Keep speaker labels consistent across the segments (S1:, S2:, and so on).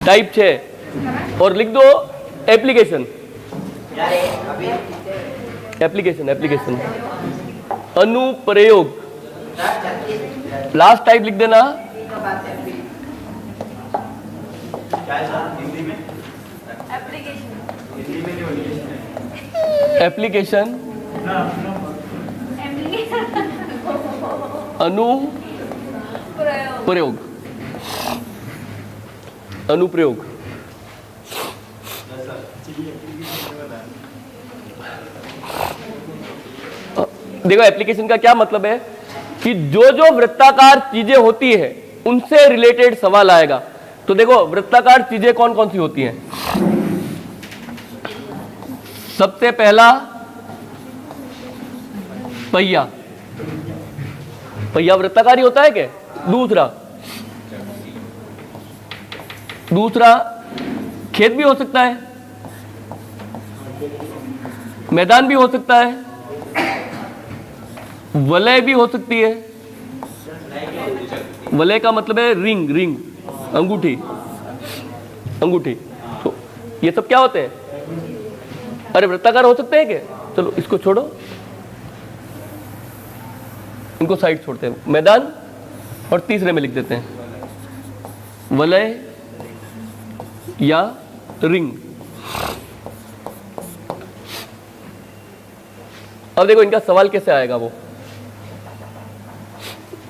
S1: Type 6 और लिख दो एप्लीकेशन। एप्लीकेशन अनुप्रयोग, लास्ट टाइप लिख देना एप्लीकेशन अनुप्रयोग। देखो एप्लीकेशन का क्या मतलब है कि जो वृत्ताकार चीजें होती है उनसे रिलेटेड सवाल आएगा। तो देखो वृत्ताकार चीजें कौन कौन सी होती हैं। सबसे पहला पहिया, पहिया वृत्ताकार ही होता है क्या? दूसरा खेत भी हो सकता है, मैदान भी हो सकता है, वलय भी हो सकती है। वलय का मतलब है रिंग, अंगूठी। तो ये सब क्या होते हैं? अरे वृत्ताकार हो सकते हैं क्या? चलो इसको छोड़ो, इनको साइड छोड़ते हैं। मैदान और तीसरे में लिख देते हैं वलय या रिंग। अब देखो इनका सवाल कैसे आएगा, वो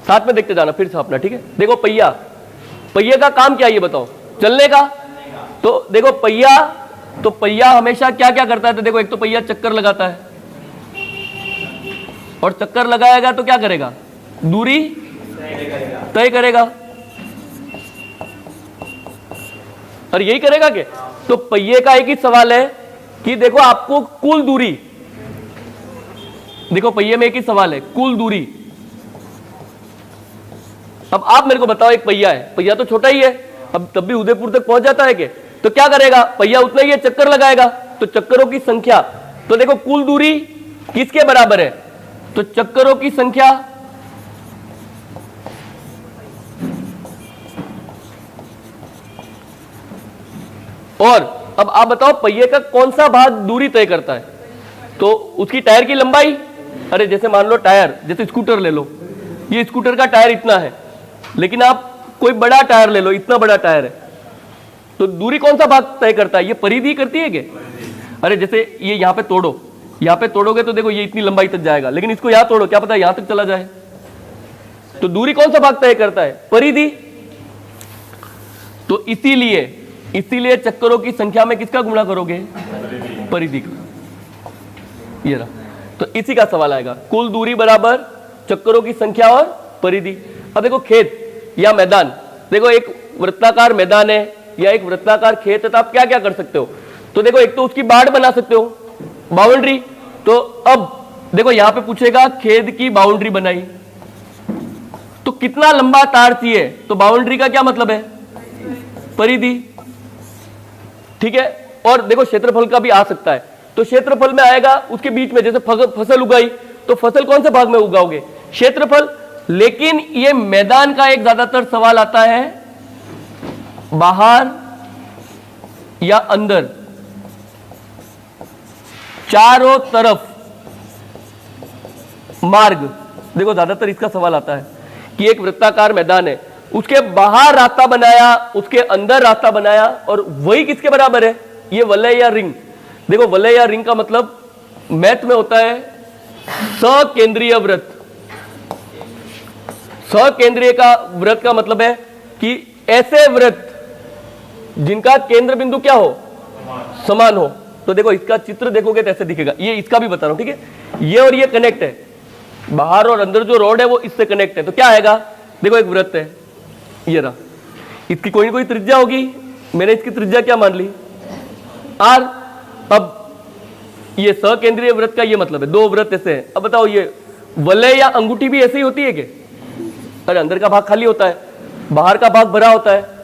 S1: साथ में देखते जाना फिर से अपना, ठीक है। देखो पहिया का काम क्या है ये बताओ? चलने का। तो देखो पहिया हमेशा क्या क्या करता है? तो देखो एक तो पहिया चक्कर लगाता है, और चक्कर लगाएगा तो क्या करेगा? दूरी तय करेगा, और यही करेगा क्या? तो पहिए का एक ही सवाल है कि देखो आपको कुल दूरी, देखो पहिए में एक ही सवाल है, कुल दूरी। अब आप मेरे को बताओ, एक पहिया है, पहिया तो छोटा ही है, अब तब भी उदयपुर तक पहुंच जाता है क्या? तो क्या करेगा? पहिया उतना ही है, चक्कर लगाएगा, तो चक्करों की संख्या। तो देखो कुल दूरी किसके बराबर है? तो चक्करों की संख्या और अब आप बताओ पहिए का कौन सा भाग दूरी तय करता है? तो उसकी टायर की लंबाई। अरे जैसे मान लो टायर, जैसे स्कूटर ले लो, ये स्कूटर का टायर इतना है, लेकिन आप कोई बड़ा टायर ले लो, इतना बड़ा टायर है, तो दूरी कौन सा भाग तय करता है? ये परिधि करती है क्या? अरे जैसे ये यहां पे तोड़ो, यहां पे तोड़ोगे तो देखो ये इतनी लंबाई तक जाएगा, लेकिन इसको यहां तोड़ो, क्या पता यहां तक चला जाए। तो दूरी कौन सा भाग तय करता है? परिधि। तो इसीलिए चक्करों की संख्या में किसका गुणा करोगे? परिधि का। ये रहा, तो इसी का सवाल आएगा, कुल दूरी बराबर चक्करों की संख्या और परिधि। अब देखो खेत या मैदान, देखो एक वृत्ताकार मैदान है या एक वृत्ताकार खेत है, तो आप क्या क्या कर सकते हो? तो देखो एक तो उसकी बाड़ बना सकते हो, बाउंड्री। तो अब देखो यहां पे पूछेगा खेत की बाउंड्री बनाई, तो कितना लंबा तार चाहिए? तो बाउंड्री का क्या मतलब है? परिधि, ठीक है। और देखो क्षेत्रफल का भी आ सकता है, तो क्षेत्रफल में आएगा उसके बीच में, जैसे फसल उगाई, तो फसल कौन से भाग में उगाओगे? क्षेत्रफल। लेकिन ये मैदान का एक ज्यादातर सवाल आता है, बाहर या अंदर, चारों तरफ मार्ग। देखो ज्यादातर इसका सवाल आता है कि एक वृत्ताकार मैदान है, उसके बाहर रास्ता बनाया, उसके अंदर रास्ता बनाया, और वही किसके बराबर है? ये वलय या रिंग। देखो वलय या रिंग का मतलब मैथ में होता है सकेंद्रीय वृत्त। सकेंद्रीय का वृत्त का मतलब है कि ऐसे वृत्त जिनका केंद्र बिंदु क्या हो? समान हो। तो देखो इसका चित्र देखोगे तो ऐसे दिखेगा, ये इसका भी बता रहा हूं, ठीक है। ये और ये कनेक्ट है, बाहर और अंदर जो रोड है वो इससे कनेक्ट है, तो क्या आएगा? देखो एक वृत्त है, ये रहा, इसकी कोई ना कोई त्रिज्या होगी, मैंने इसकी त्रिज्या क्या मान ली? आर। अब ये सकेंद्रीय वृत्त का ये मतलब है, दो वृत्त ऐसे हैं। अब बताओ ये वलय या अंगूठी भी ऐसे ही होती है क्या? अरे अंदर का भाग खाली होता है, बाहर का भाग भरा होता है।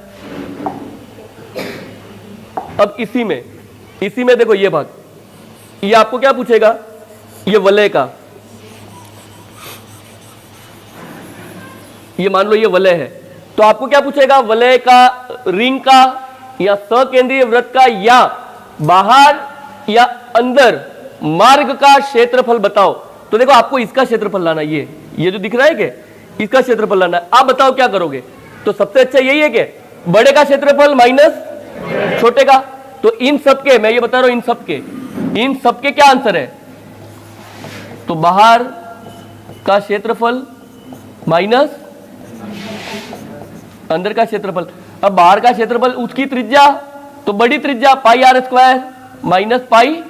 S1: अब इसी में देखो ये भाग, ये आपको क्या पूछेगा? ये वलय का, ये मान लो ये वलय है, तो आपको क्या पूछेगा? वलय का, रिंग का या सकेंद्रीय वृत्त का या बाहर या अंदर मार्ग का क्षेत्रफल बताओ। तो देखो आपको इसका क्षेत्रफल लाना, ये जो दिख रहा है कि इसका क्षेत्रफल लाना है। आप बताओ क्या करोगे? तो सबसे अच्छा यही है कि बड़े का क्षेत्रफल माइनस छोटे का। तो इन सब के, मैं ये बता रहा हूं, इन सब के क्या आंसर है? तो बाहर का क्षेत्रफल माइनस अंदर का क्षेत्रफल। अब बाहर का क्षेत्रफल उसकी त्रिज्या, तो बड़ी त्रिज्या पाई आर स्क्वायर माइनस पाई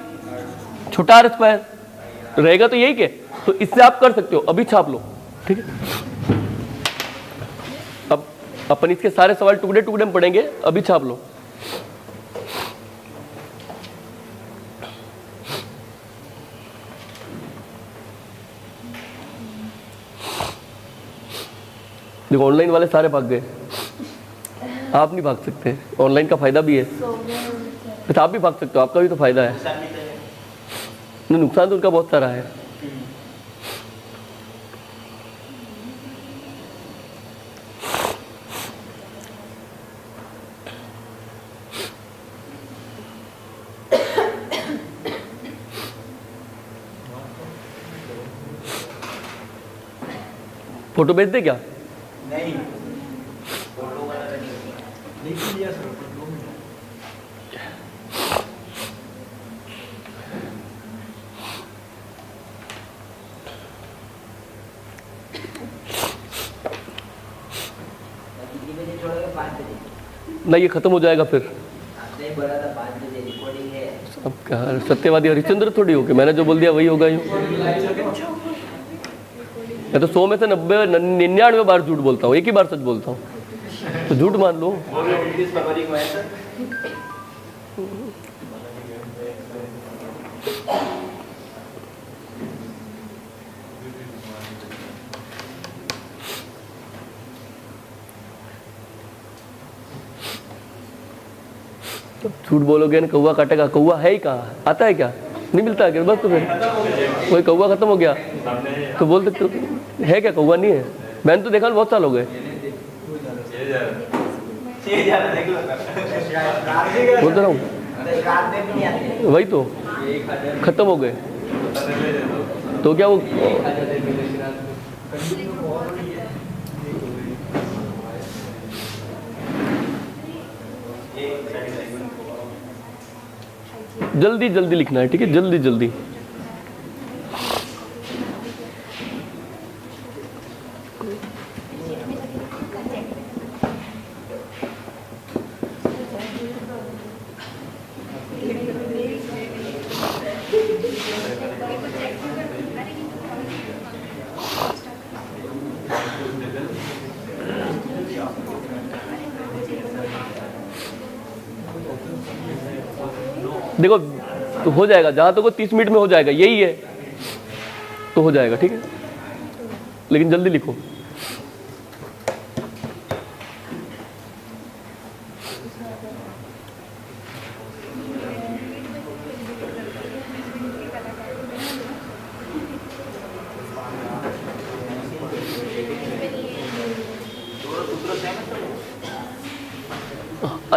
S1: छोटा आर स्क्वायर रहेगा, तो यही के। तो इससे आप कर सकते हो, अभी छाप लो, ठीक है। अब अपन इसके सारे सवाल टुकड़े टुकड़े में पढ़ेंगे, अभी छाप लो। देखो ऑनलाइन वाले सारे भाग गए, आप नहीं भाग सकते। ऑनलाइन का फायदा भी है, तो आप भी भाग सकते हो, आपका भी तो फायदा है। नुकसान तो उनका बहुत सारा है। फोटो भेज दे क्या? नहीं, फोटो वाला लिख दिया सर। नहीं, ये खत्म हो जाएगा फिर। अब क्या सत्यवादी हरिश्चंद्र थोड़ी हो गए, मैंने जो बोल दिया वही होगा। यूं मैं तो 100 में से 90 99 बार झूठ बोलता हूँ, एक ही बार सच बोलता हूँ, तो झूठ मान लो। झूठ बोलोगे ना कौवा काटेगा, कौवा है ही कहाँ? आता है क्या? नहीं मिलता है क्या? बस तो फिर कोई कौवा खत्म हो गया तो बोल सकते हो है क्या? कौवा नहीं है, मैंने तो देखा बहुत साल हो गए। बोल तो रहा हूँ, वही तो खत्म हो गए तो क्या वो जल्दी जल्दी लिखना है, ठीक है? जल्दी जल्दी। देखो तो हो जाएगा, जहां तक 30 मिनट में हो जाएगा, यही है तो हो जाएगा, ठीक है? लेकिन जल्दी लिखो।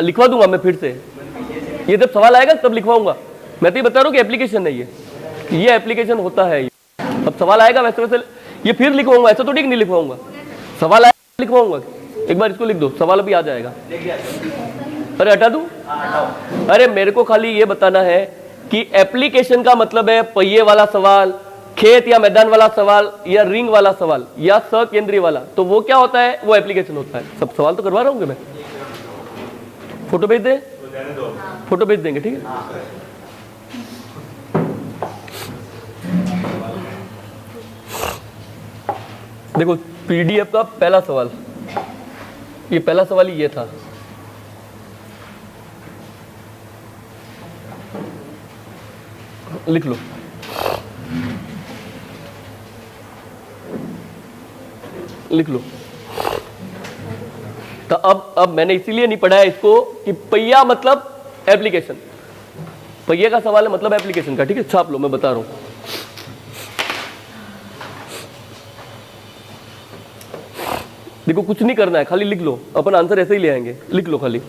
S1: लिखवा दूंगा मैं फिर से, ये जब सवाल आएगा तब लिखवाऊंगा। मैं तो ये बता रहा हूँ कि एप्लीकेशन है ये एप्लीकेशन होता है। अब सवाल आएगा वैसे वैसे ये फिर लिखवाऊंगा, ऐसा तो ठीक नहीं लिखवाऊंगा। सवाल आएगा लिखवाऊंगा, एक बार इसको लिख दो, सवाल अभी आ जाएगा। अरे हटा दूं? अरे मेरे को खाली ये बताना है कि एप्लीकेशन का मतलब है पहिए वाला सवाल, खेत या मैदान वाला सवाल, या रिंग वाला सवाल, या सकेंद्रीय वाला, तो वो क्या होता है? वो एप्लीकेशन होता है। सब सवाल तो करवा रहा हूँ मैं। फोटो भेज दे, फोटो भेज देंगे, ठीक है? देखो पीडीएफ का पहला सवाल, ये पहला सवाल ही ये था। लिख लो। लिख लो। तो अब मैंने इसीलिए नहीं पढ़ाया इसको कि पहिया मतलब एप्लीकेशन, पहिए का सवाल है मतलब एप्लीकेशन का, ठीक है? छाप लो, मैं बता रहा हूं। देखो कुछ नहीं करना है, खाली लिख लो, अपन आंसर ऐसे ही ले आएंगे। लिख लो खाली।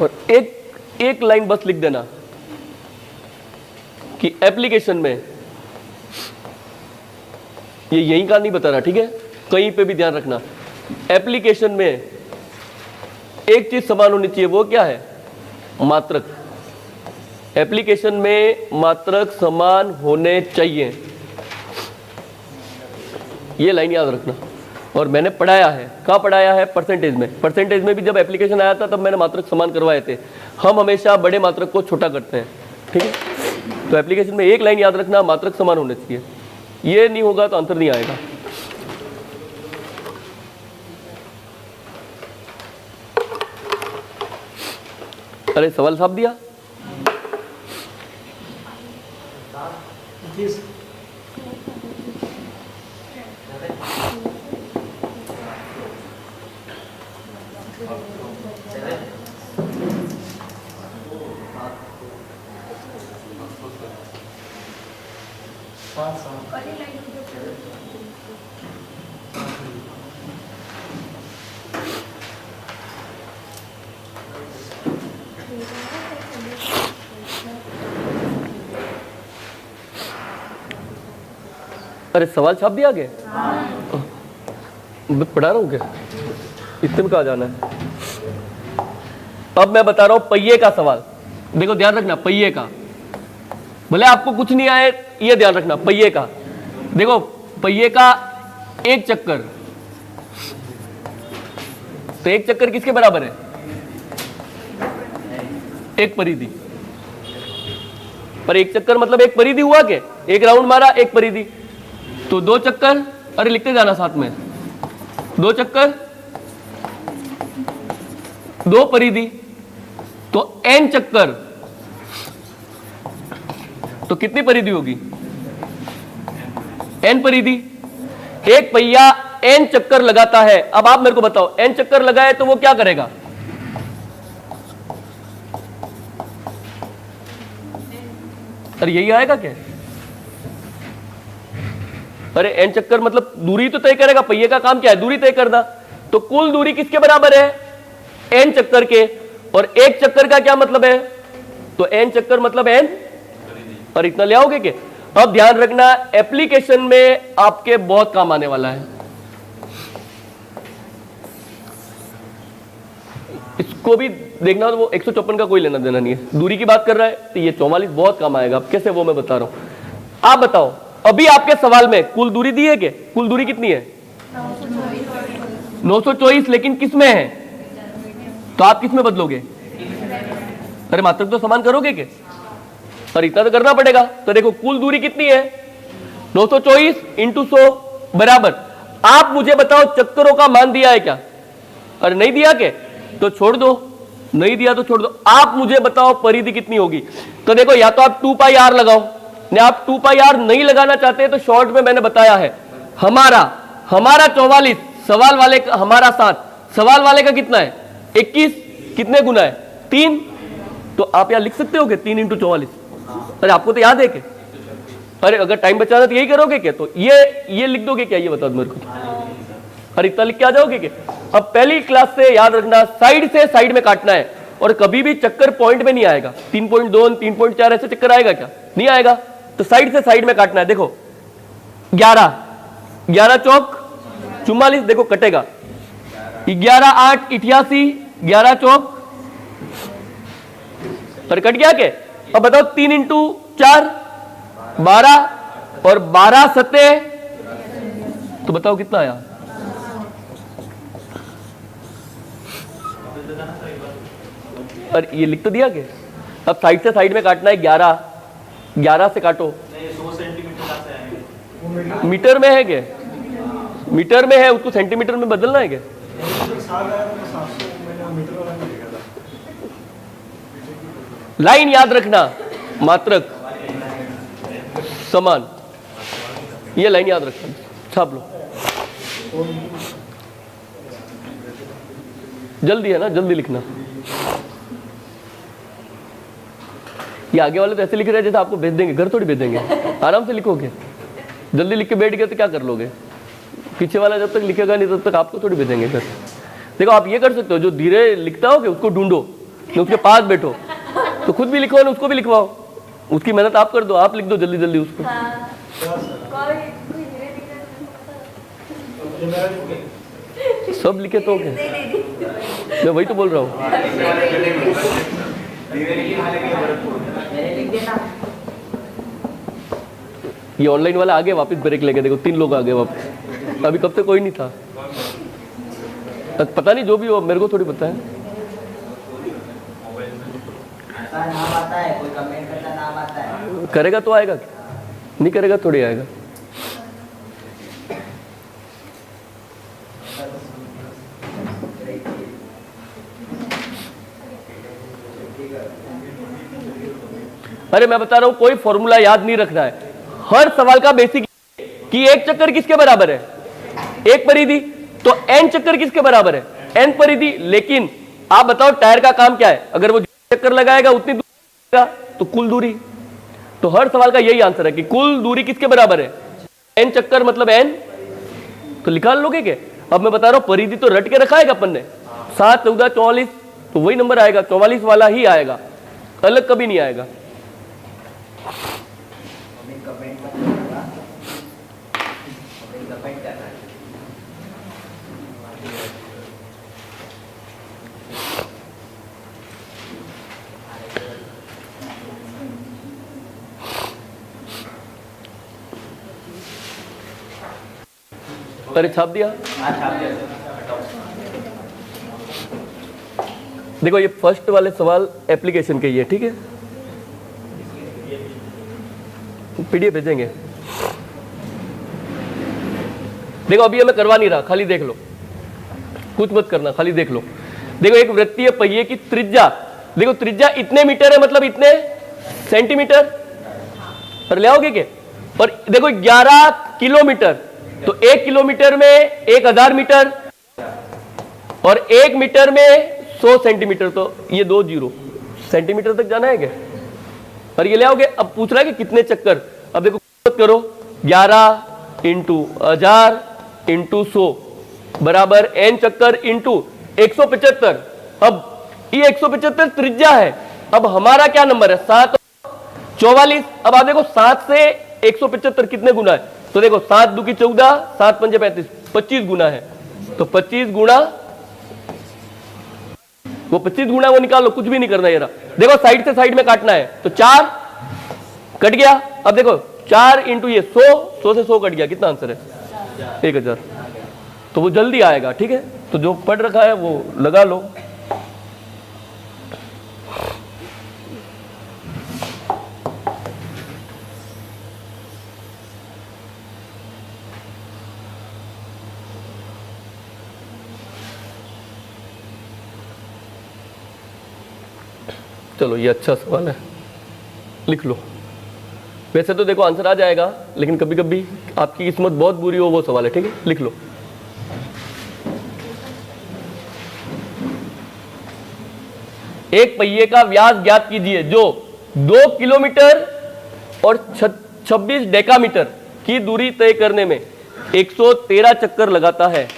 S1: और एक लाइन बस लिख देना कि एप्लीकेशन में, ये यहीं का नहीं बता रहा, ठीक है, कहीं पे भी ध्यान रखना, एप्लीकेशन में एक चीज समान होनी चाहिए, वो क्या है? मात्रक। एप्लीकेशन में मात्रक समान होने चाहिए, ये लाइन याद रखना। और मैंने पढ़ाया है, कहाँ पढ़ाया है? परसेंटेज में। परसेंटेज में भी जब एप्लीकेशन आया था तब मैंने मात्रक समान करवाए थे। हम हमेशा बड़े मात्रक को छोटा करते हैं, ठीक है। तो एप्लीकेशन में एक लाइन याद रखना, मात्रक समान होने चाहिए, ये नहीं होगा तो आंसर नहीं आएगा। अरे सवाल साफ दिया। अरे सवाल छाप दिया आगे? मैं पढ़ा रहा हूँ क्या? इतने में कहाँ जाना है? अब मैं बता रहा हूं पहिए का सवाल। देखो ध्यान रखना, पहिए का, भले आपको कुछ नहीं आए ये ध्यान रखना। पहिए का देखो, पहिए का एक चक्कर, तो एक चक्कर किसके बराबर है? एक परिधि। पर एक चक्कर मतलब एक परिधि हुआ के, एक राउंड मारा एक परिधि, तो दो चक्कर, अरे लिखते जाना साथ में, दो चक्कर दो परिधि, तो n चक्कर, तो कितनी परिधि होगी? n परिधि। एक पहिया n चक्कर लगाता है। अब आप मेरे को बताओ, n चक्कर लगाए तो वो क्या करेगा? अरे यही आएगा क्या? अरे n चक्कर मतलब दूरी तो तय करेगा। पहिए का काम क्या है? दूरी तय करना। तो कुल दूरी किसके बराबर है? n चक्कर के। और एक चक्कर का क्या मतलब है? तो n चक्कर मतलब n, और इतना ले आओगे क्या? अब ध्यान रखना, एप्लीकेशन में आपके बहुत काम आने वाला है। इसको भी देखना, तो वो 154 का कोई लेना देना नहीं है, दूरी की बात कर रहा है, तो ये 44 बहुत काम आएगा। अब कैसे वो मैं बता रहा हूं। आप बताओ, अभी आपके सवाल में कुल दूरी दी है क्या? कुल दूरी कितनी है? 924, लेकिन किस में है? तो आप किस में बदलोगे? अरे मात्रक तो समान करोगे क्या? और इतना तो करना पड़ेगा। तो देखो कुल दूरी कितनी है? 924 इंटू 100 बराबर, आप मुझे बताओ चक्करों का मान दिया है क्या? अरे नहीं दिया क्या? तो छोड़ दो, नहीं दिया तो छोड़ दो। आप मुझे बताओ परिधि कितनी होगी? तो देखो, या तो आप 2 पाई आर लगाओ, नहीं आप 2 पाई आर नहीं लगाना चाहते तो शॉर्ट में मैंने बताया है, हमारा 44, सवाल वाले का हमारा 7, सवाल वाले का कितना है? 21, कितने गुना है? 3। तो आप यहां लिख सकते हो कि 3 इंटू 44। अरे आपको तो याद है क्या? अरे अगर टाइम बचाना तो यही करोगे क्या? तो ये लिख दोगे क्या? ये बताओ मेरे को। अरे इतना लिख के आ जाओगे क्या? अब पहली क्लास से याद रखना, साइड से साइड में काटना है, और कभी भी चक्कर पॉइंट में नहीं आएगा। 3.2 3.4 ऐसे चक्कर आएगा क्या? नहीं आएगा। तो साइड से साइड में काटना है। देखो 11 चौक 44, देखो कटेगा 11 8 88, 11 चौक, पर कट गया क्या? अब बताओ 3 इंटू 4 12, और 12 सत्ते, तो बताओ कितना आया? और ये लिख तो दिया क्या? अब साइड से साइड में काटना है, 11 से काटो।
S2: 100 सेंटीमीटर से आएंगे।
S1: मीटर में है क्या? मीटर में है, उसको सेंटीमीटर में बदलना है क्या? लाइन याद रखना, मात्रक समान, ये लाइन याद रखना, छाप लो। जल्दी है ना, जल्दी लिखना। ये आगे वाले तो ऐसे लिख रहे हैं जैसे आपको भेज देंगे, घर थोड़ी भेज देंगे। आराम से लिखोगे, जल्दी लिख के बैठ गए तो क्या कर लोगे? पीछे वाला जब तक लिखेगा नहीं तब तक आपको थोड़ी भेजेंगे घर। देखो आप ये कर सकते हो, जो धीरे लिखता हो कि उसको ढूंढो, ना उसके पास बैठो, तो खुद भी लिखवाओ ना उसको भी लिखवाओ, उसकी मेहनत आप कर दो, आप लिख दो जल्दी जल्दी उसको। सब लिखे तो क्या, मैं वही तो बोल रहा हूँ। ये ऑनलाइन वाला आगे वापस ब्रेक लेके देखो, 3 लोग आ गए वापस, अभी कब से कोई नहीं था। पता नहीं जो भी हो, मेरे को थोड़ी पता है।
S3: नाम आता है, कोई कमेंट करता नाम आता है,
S1: करेगा तो आएगा, नहीं करेगा थोड़ी आएगा। अरे मैं बता रहा हूं, कोई फॉर्मूला याद नहीं रखना है, हर सवाल का बेसिक कि एक चक्कर किसके बराबर है, एक परिधि, तो एन चक्कर किसके बराबर है, एन परिधि। लेकिन आप बताओ टायर का काम क्या है, अगर वो चक्कर लगाएगा उतनी दूरी तो कुल दूरी। तो हर सवाल का यही आंसर है कि कुल दूरी किसके बराबर है, एन चक्कर मतलब एन, तो निकाल लोगे क्या। अब मैं बता रहा हूं परिधि तो रट के रखा है अपन ने, 7, 14, 44, तो वही नंबर आएगा, 44 वाला ही आएगा, अलग कभी नहीं आएगा।
S3: कमेंट मत करूंगा, कमेंट करना है।
S1: अरे छाप दिया। देखो ये फर्स्ट वाले सवाल एप्लीकेशन के ही है, ठीक है, पीडीएफ भेजेंगे। देखो अभी मैं करवा नहीं रहा, खाली देख लो, कुछ मत करना, खाली देख लो। देखो एक वृत्तीय पहिए की त्रिज्या, देखो त्रिज्या इतने मीटर है, मतलब इतने सेंटीमीटर पर ले आओगे क्या। और देखो 11 किलोमीटर, तो 1 किलोमीटर में 1000 मीटर और 1 मीटर में 100 सेंटीमीटर, तो ये 2 जीरो सेंटीमीटर तक जाना है क्या। और ये ले आओगे। अब पूछ रहा है कि कितने चक्कर, अब देखो मत करो, 11 इंटू 1000 इंटू 100 बराबर n चक्कर इंटू 175। अब ये 175 त्रिज्या है, अब हमारा क्या नंबर है, 7 44। अब आप देखो 7 से 175 कितने गुना है, तो देखो 7 दू की 14, 7 पंजे 35, 25 गुना है, तो 25 गुना, वो 25 गुना वो निकाल लो, कुछ भी नहीं करना है। देखो साइड से साइड में काटना है, तो 4 कट गया। अब देखो 4 इंटू ये 100 से 100 कट गया, कितना आंसर है 1000, तो वो जल्दी आएगा, ठीक है। तो जो पढ़ रखा है वो लगा लो। चलो ये अच्छा सवाल है, लिख लो। वैसे तो देखो आंसर आ जाएगा, लेकिन कभी कभी आपकी किस्मत बहुत बुरी हो, वो सवाल है, ठीक है, लिख लो। एक पहिए का व्यास ज्ञात कीजिए जो 2 किलोमीटर और 26 डेकामीटर की दूरी तय करने में 113 चक्कर लगाता है।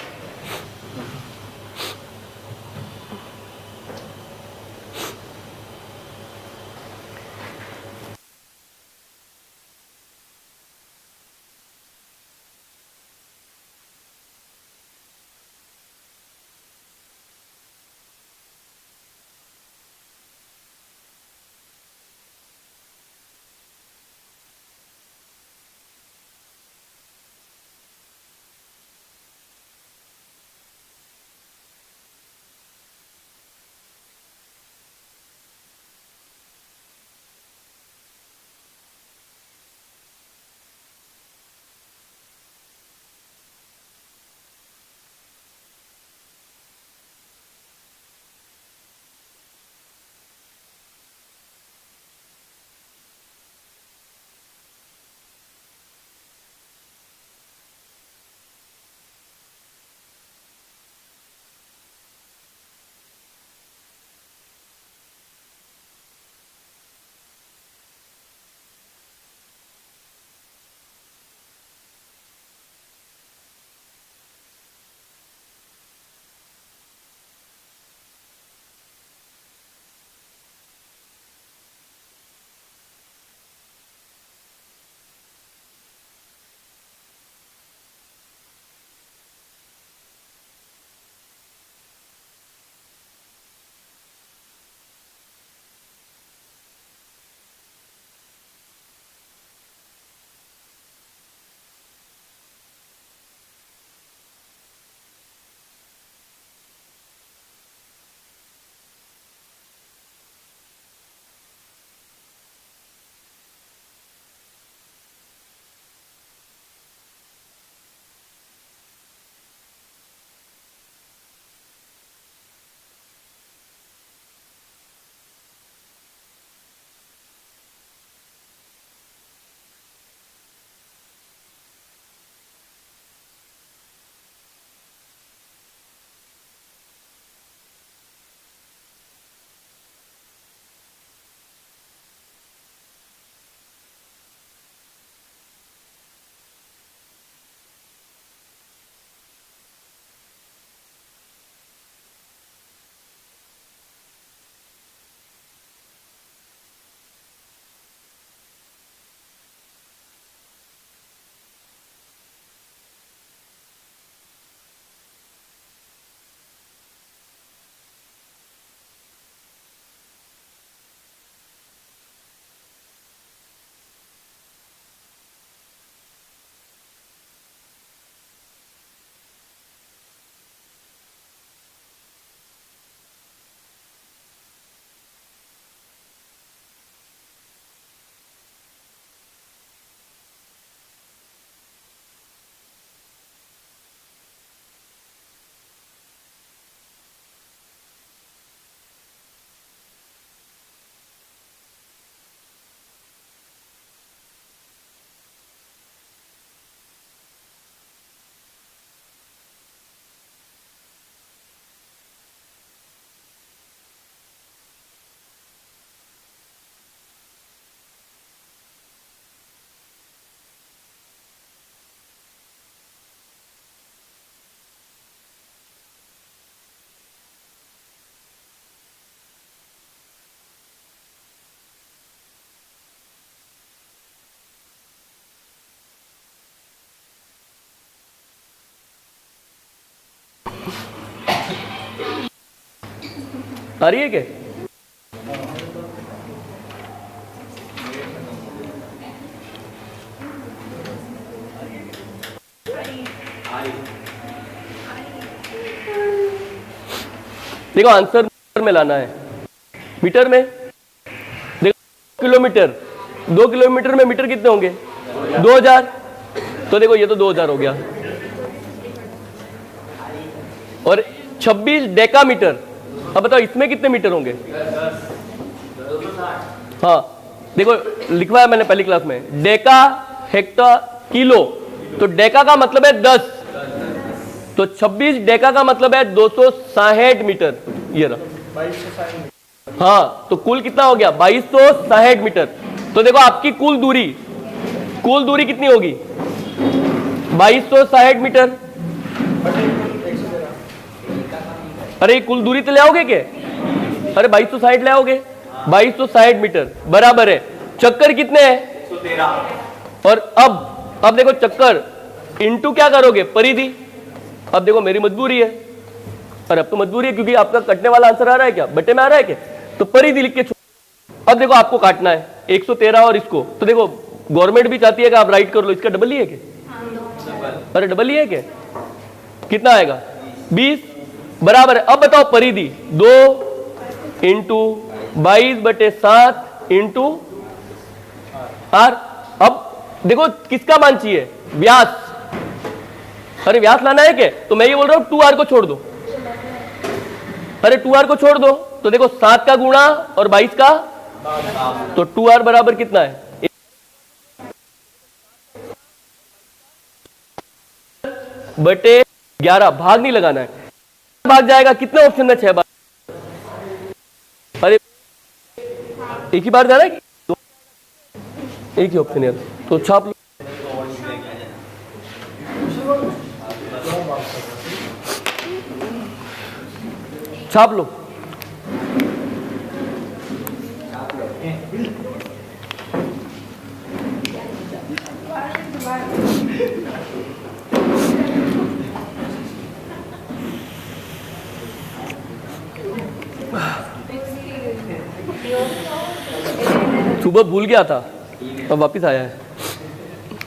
S1: आ रही है क्या? देखो आंसर में लाना है, मीटर में। देखो किलोमीटर, 2 किलोमीटर में मीटर कितने होंगे? 2000। तो देखो ये तो 2000 हो गया। और 26 डेकामीटर, अब बताओ इसमें कितने मीटर होंगे? हाँ देखो लिखवा है मैंने पहली क्लास में, डेका हेक्टा किलो, तो डेका का मतलब है 10, तो 26 डेका का मतलब है 260 मीटर। ये रहा, हाँ तो कुल कितना हो गया? 2260 मीटर। तो देखो आपकी कुल दूरी कितनी होगी? 2260 मीटर। अरे कुल दूरी तो ले आओगे क्या? अरे 2260 ले आओगे, 2260 मीटर बराबर है। चक्कर कितने हैं?
S2: 113।
S1: और अब देखो चक्कर इंटू क्या करोगे? परिधि। अब देखो मेरी मजबूरी है, और अब तो मजबूरी है क्योंकि आपका कटने वाला आंसर आ रहा है क्या? बट्टे में आ रहा है क्या? तो परिधि लिख के छोड़। अब देखो आपको काटना है 113 और इसको, तो देखो गवर्नमेंट भी चाहती है कि आप राइट कर लो, इसका डबल ही है क्या? अरे डबल ही है क्या? कितना आएगा? 20 बराबर है। अब बताओ परिधि 2 इंटू 22/7 इंटू आर। अब देखो किसका मान चाहिए? व्यास। अरे व्यास लाना है क्या? तो मैं ये बोल रहा हूं 2r को छोड़ दो। अरे 2r को छोड़ दो, तो देखो 7 का गुणा और 22 का, तो 2r बराबर कितना है? बटे 11। भाग नहीं लगाना है, भाग जाएगा। कितने ऑप्शन में? 6 बार। अरे एक ही बार जाना है, एक ही ऑप्शन है तो छाप लो। छाप लो। सुबह भूल गया था, अब वापस आया है।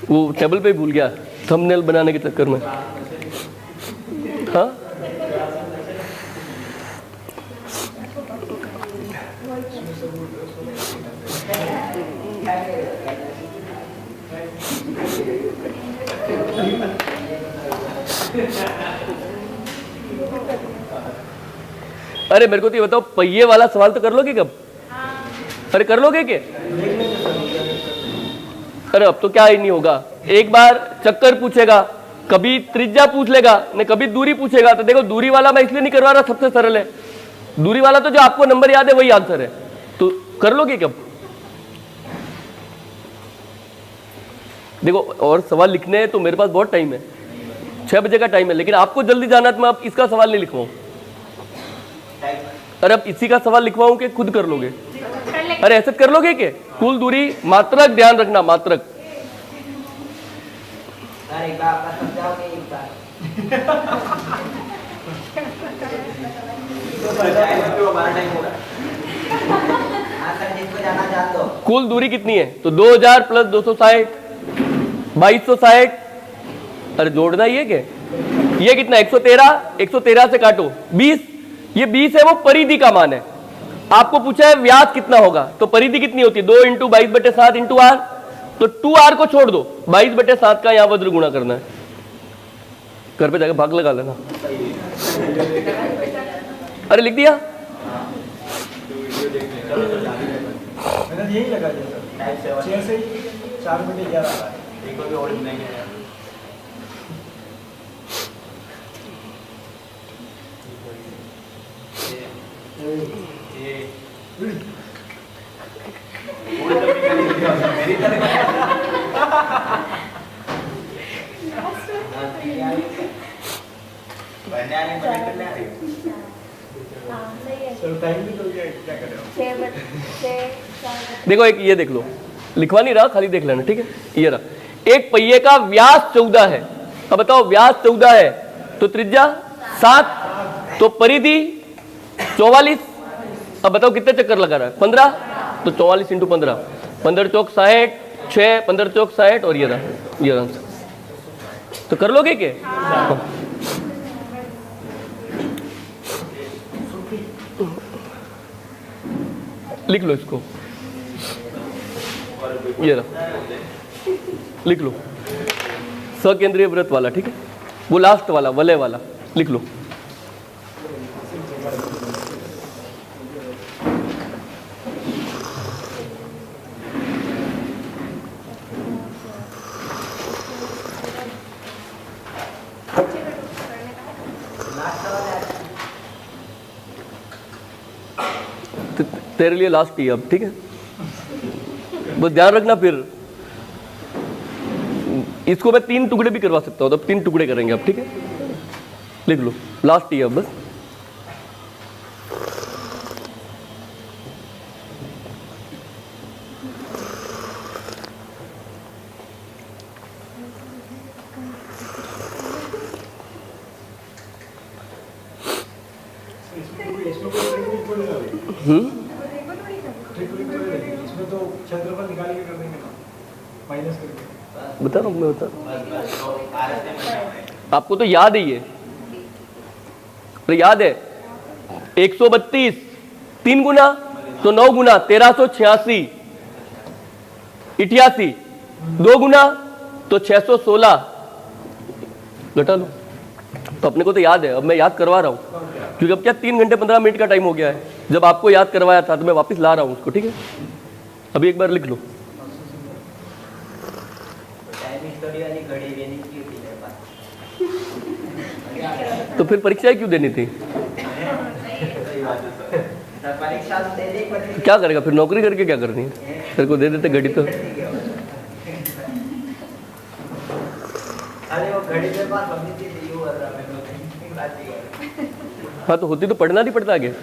S1: वो टेबल पे ही भूल गया थंबनेल बनाने के चक्कर में। हाँ अरे मेरे को तो ये बताओ, पहिए वाला सवाल तो कर लोगे कब? अरे कर लोगे क्या? अरे अब तो क्या ही नहीं होगा। एक बार चक्कर पूछेगा, कभी त्रिज्या पूछ लेगा, नहीं कभी दूरी पूछेगा। तो देखो दूरी वाला मैं इसलिए नहीं करवा रहा, सबसे सरल है दूरी वाला, तो जो आपको नंबर याद है वही आंसर है। तो कर लोगे कब? देखो और सवाल लिखने हैं तो मेरे पास बहुत टाइम है, 6 बजे का टाइम है, लेकिन आपको जल्दी जाना है तो मैं अब इसका सवाल नहीं लिखवाऊं। अरे अब इसी का सवाल लिखवाऊं कि खुद कर लोगे? अरे ऐसा कर लोगे क्या? कुल दूरी, मात्रक ध्यान रखना, मात्रक।
S3: एक बार आपका समझाओगे एक बार।
S2: हमारा टाइम हो रहा है।
S3: हाँ सर, जिसको जाना जान दो।
S1: कुल दूरी कितनी है? तो 2000 प्लस 260, 2260। अरे जोड़ना ही है क्या? ये कितना? 113, 113 से काटो 20, ये 20 है, वो परिधि का मान है। आपको पूछा है व्यास कितना होगा, तो परिधि कितनी होती है? 2 इंटू 22/7 इंटू आर, तो 2r को छोड़ दो, 22/7 का यहां वज्र गुणा करना है। घर पे जाकर भाग लगा लेना। अरे लिख दिया?
S2: मैंने यही लगा दिया सर, 6 से 4/11 आ रहा है। एक बार भी और नहीं है।
S1: देखो एक ये देख लो, लिखवा नहीं रहा, खाली देख लेना, ठीक है। ये रहा, एक पहिए का व्यास 14 है। अब बताओ व्यास 14 है तो त्रिज्या 7, तो परिधि 44, अब बताओ कितने चक्कर लगा रहा है? 15, तो 44 इंटू 15, 15 चौक 60, 6, 15 चौक 60 और ये रहा आंसर। तो कर लोगे क्या? हाँ। लिख लो इसको, ये रहा, लिख लो सकेंद्रीय वृत्त वाला, ठीक है, वो लास्ट वाला वलय वाला लिख लो। तेरे लिए लास्ट ही अब, ठीक है, बस ध्यान रखना। फिर इसको मैं 3 टुकड़े भी करवा सकता हूँ, तो 3 टुकड़े करेंगे अब, ठीक है, लिख लो लास्ट ही अब बस।
S2: इसमें तो क्षेत्रफल निकाल के कर देंगे ना, माइनस करके।
S1: बता रहा हूँ मैं, बता आपको तो याद है ये, तो याद है 132 3 गुना तो 9 गुना 1386, 88 2 गुना तो 616, घटा लो। तो अपने को तो याद है, अब मैं याद करवा रहा हूँ, क्योंकि अब क्या 3 घंटे 15 मिनट का टाइम हो गया है। जब आपको याद करवाया था तो मैं वापस ला रहा हूँ उसको, ठीक है। अभी एक बार लिख लो। तो फिर परीक्षाएं क्यों देनी थी?
S3: परीक्षा
S1: तो क्या करेगा फिर? नौकरी करके क्या करनी है? तेरे को दे देते घड़ी तो।
S3: अरे वो घड़ी के पास होनी थी, यू कर रहा मैं
S1: हाँ तो होती तो पढ़ना नहीं पड़ता आगे।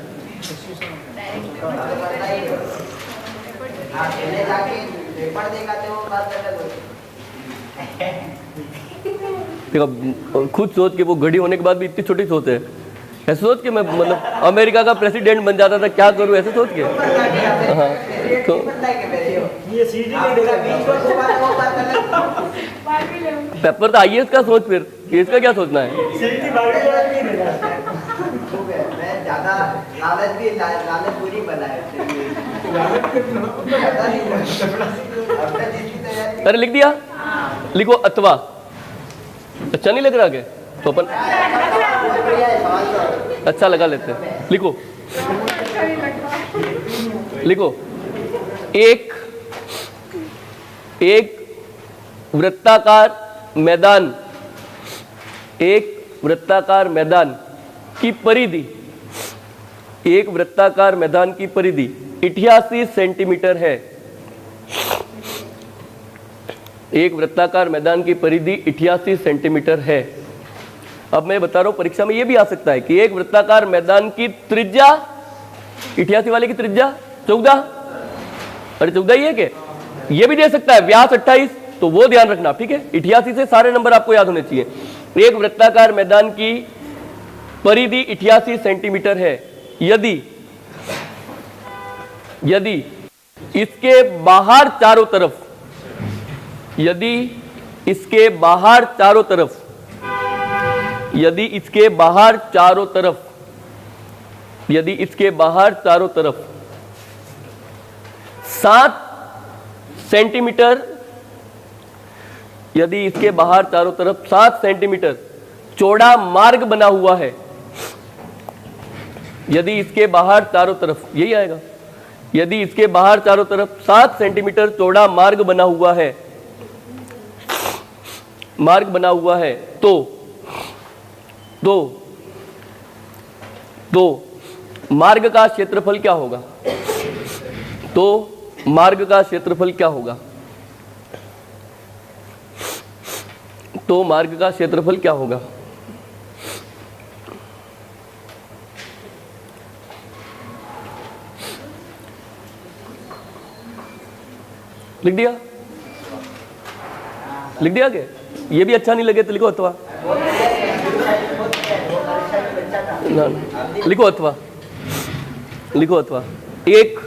S1: देखो खुद सोच के, वो घड़ी होने के बाद भी इतनी छोटी सोच है, ऐसे सोच के मैं मतलब अमेरिका का प्रेसिडेंट बन जाता था, क्या करूं ऐसे सोच के। हाँ तो
S2: ये सीधी
S1: पेपर तो आईएएस का सोच, फिर इसका क्या सोचना है?
S3: ज्यादा लालच बुरी बनाए।
S1: अरे लिख दिया, लिखो अथवा। अच्छा नहीं लग रहा क्या? तो अपन अच्छा लगा लेते हैं। लिखो लिखो एक वृत्ताकार मैदान, एक वृत्ताकार मैदान की परिधि, एक वृत्ताकार मैदान की परिधि 88 सेंटीमीटर है। एक वृत्ताकार मैदान की परिधि 88 सेंटीमीटर है। अब मैं बता रहा हूं परीक्षा में यह भी आ सकता है कि एक वृत्ताकार मैदान की त्रिज्या, 88 वाले की त्रिज्या 14, अरे 14 ही है क्या? यह भी दे सकता है व्यास 28, तो वो ध्यान रखना, ठीक है। 88 से सारे नंबर आपको याद होने चाहिए। एक वृत्ताकार मैदान की परिधि 88 सेंटीमीटर है। यदि इसके बाहर चारों तरफ, यदि इसके बाहर चारों तरफ, यदि इसके बाहर चारों तरफ, यदि इसके बाहर चारों तरफ 7 सेंटीमीटर, यदि इसके बाहर चारों तरफ 7 सेंटीमीटर चौड़ा मार्ग बना हुआ है, यदि इसके बाहर चारों तरफ, यही आएगा, यदि इसके बाहर चारों तरफ 7 सेंटीमीटर चौड़ा मार्ग बना हुआ है, मार्ग बना हुआ है, तो मार्ग का क्षेत्रफल क्या होगा? तो मार्ग का क्षेत्रफल क्या होगा? तो मार्ग का क्षेत्रफल क्या होगा? लिख दिया? लिख दिया क्या? ये भी अच्छा नहीं लगे तो लिखो अथवा। ना, लिखो अथवा। लिखो अथवा एक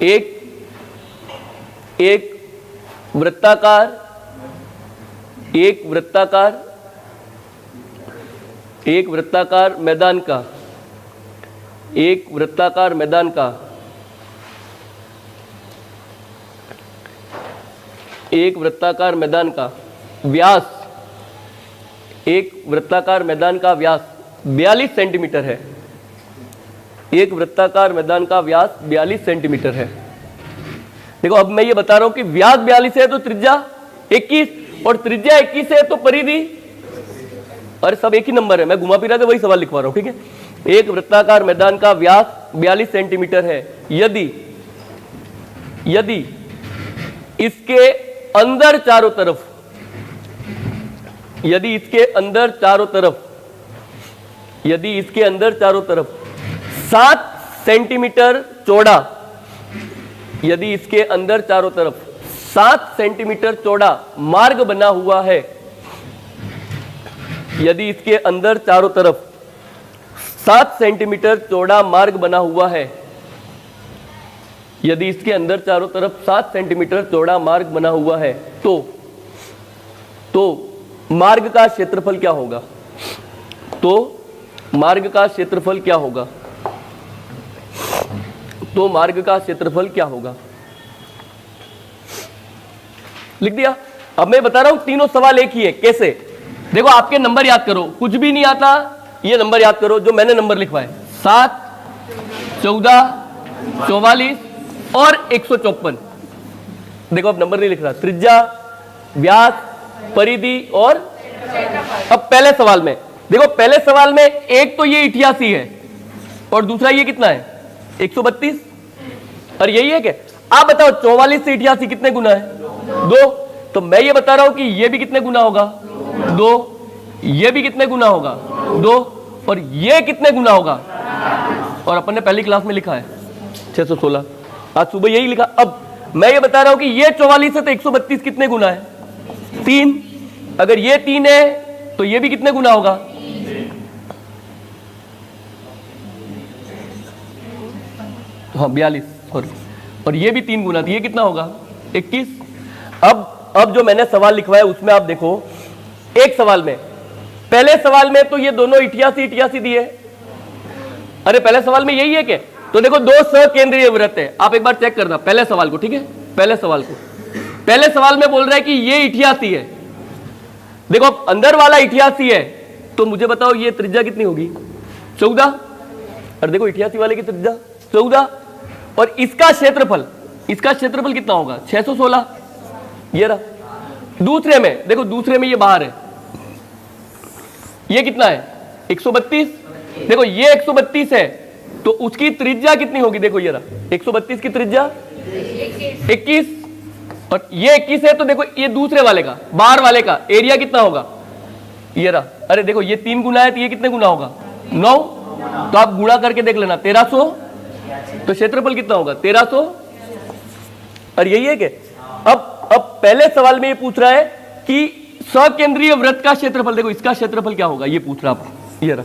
S1: एक एक वृत्ताकार मैदान का व्यास 42 सेंटीमीटर है। एक वृत्ताकार मैदान का व्यास 42 सेंटीमीटर है। देखो अब मैं ये बता रहा हूं कि व्यास 42 है तो त्रिज्या 21, और त्रिज्या 21 है तो परिधि, अरे सब एक ही नंबर है, मैं घुमा फिरा के वही सवाल लिखवा रहा हूं, ठीक है। एक वृत्ताकार मैदान का व्यास 42 सेंटीमीटर है यदि इसके अंदर चारों तरफ 7 सेंटीमीटर चौड़ा मार्ग बना हुआ है, यदि इसके अंदर चारों तरफ 7 सेंटीमीटर चौड़ा मार्ग बना हुआ है, यदि इसके अंदर चारों तरफ 7 सेंटीमीटर चौड़ा मार्ग बना हुआ है तो मार्ग का क्षेत्रफल क्या होगा? मार्ग का क्षेत्रफल क्या होगा? लिख दिया। अब मैं बता रहा हूं तीनों सवाल एक ही है। कैसे? देखो आपके नंबर याद करो, कुछ भी नहीं आता ये नंबर याद करो जो मैंने नंबर लिखवाए 7, 14, 44 और 154। देखो अब नंबर नहीं लिख रहा, त्रिज्या, व्यास, परिधि और अब पहले सवाल में देखो, पहले सवाल में एक तो ये 88 है और दूसरा ये कितना है 132, और यही है क्या? आप बताओ 44 से 88 कितने गुना है? 2। तो मैं ये बता रहा हूं कि ये भी कितने गुना होगा? 2। ये भी कितने गुना होगा? 2। और ये कितने गुना होगा? और अपन ने पहली क्लास में लिखा है 616, आज सुबह यही लिखा। अब मैं ये बता रहा हूं कि ये 44 है तो 132 कितने गुना है? 3। अगर ये 3 है तो ये भी कितने गुना होगा? हाँ 42, सॉरी, और ये भी 3 गुना, तो ये कितना होगा? 21। अब जो मैंने सवाल लिखवाया उसमें आप देखो, एक सवाल में, पहले सवाल में तो ये दोनों 88 दिए, अरे पहले सवाल में यही है क्या? तो देखो 2 सकेंद्रीय वृत्त है, आप एक बार चेक करना पहले सवाल को, ठीक है। पहले सवाल में बोल रहा है कि ये 88 है। देखो अंदर वाला 88 है तो मुझे बताओ ये त्रिज्या कितनी होगी? 14। और देखो 88 वाले की त्रिज्या 14, और इसका क्षेत्रफल कितना होगा? 616। ये रहा। दूसरे में देखो, दूसरे में ये बाहर है, ये कितना है? 132। देखो ये 132 है तो उसकी त्रिज्या कितनी होगी? देखो ये रहा, 132 की त्रिज्या 21, और ये 21 है तो देखो ये दूसरे वाले का, बाहर वाले का एरिया कितना होगा? ये रहा। अरे देखो ये 3 गुना है तो ये कितने गुना होगा? 9। तो आप गुणा करके देख लेना, 1300। तो क्षेत्रफल कितना होगा? 1300। और यही है कि अब पहले सवाल में ये पूछ रहा है कि सकेंद्रीय वृत्त का क्षेत्रफल, देखो इसका क्षेत्रफल क्या होगा ये पूछ रहा आप, ये रहा,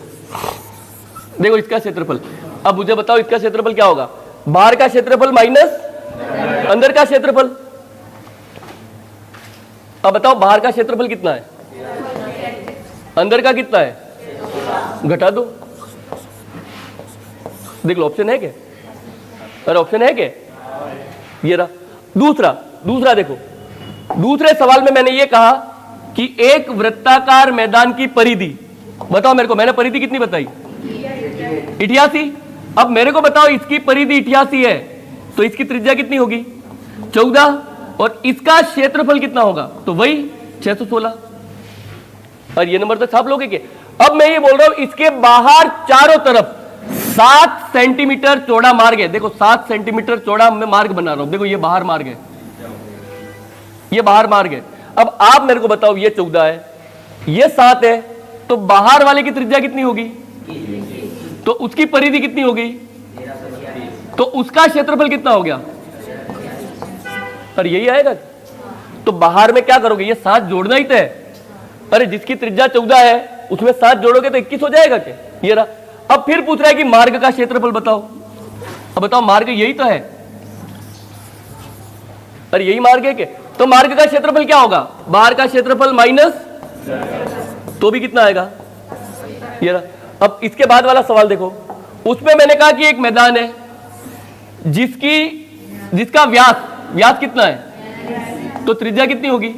S1: देखो इसका क्षेत्रफल। अब मुझे बताओ इसका क्षेत्रफल क्या होगा? बाहर का क्षेत्रफल माइनस अंदर का क्षेत्रफल। अब बताओ बाहर का क्षेत्रफल कितना है? अंदर का कितना है? घटा दो। देख लो ऑप्शन है क्या? अरे ऑप्शन है क्या? ये रहा। दूसरा देखो, दूसरे सवाल में मैंने ये कहा कि एक वृत्ताकार मैदान की परिधि, बताओ मेरे को, मैंने परिधि कितनी बताई? 88। अब मेरे को बताओ इसकी परिधि 88 है तो इसकी त्रिज्या कितनी होगी? 14, और इसका क्षेत्रफल कितना होगा? तो वही 616। और ये नंबर तो छाप लोगे क्या? अब मैं ये बोल रहा हूं इसके बाहर चारों तरफ 7 सेंटीमीटर चौड़ा मार्ग है। देखो 7 सेंटीमीटर चौड़ा मैं मार्ग बना रहा हूं, देखो ये बाहर मार्ग है, ये बाहर मार्ग है। अब आप मेरे को बताओ ये 14 है, ये 7 है, तो बाहर वाले की त्रिज्या कितनी होगी? तो उसकी परिधि कितनी होगी? तो उसका क्षेत्रफल कितना हो गया? पर यही आएगा। तो बाहर में क्या करोगे? ये 7 जोड़ना ही तय। अरे जिसकी त्रिज्या 14 है उसमें 7 जोड़ोगे तो 21 हो जाएगा क्या? ये रहा। अब फिर पूछ रहा है कि मार्ग का क्षेत्रफल बताओ। अब बताओ मार्ग यही तो है, अरे यही मार्ग है क्या? तो मार्ग का क्षेत्रफल क्या होगा? बाहर का क्षेत्रफल माइनस, तो भी कितना आएगा ये रहा। अब इसके बाद वाला सवाल देखो, उसमें मैंने कहा कि एक मैदान है जिसका व्यास कितना है, तो त्रिज्या कितनी होगी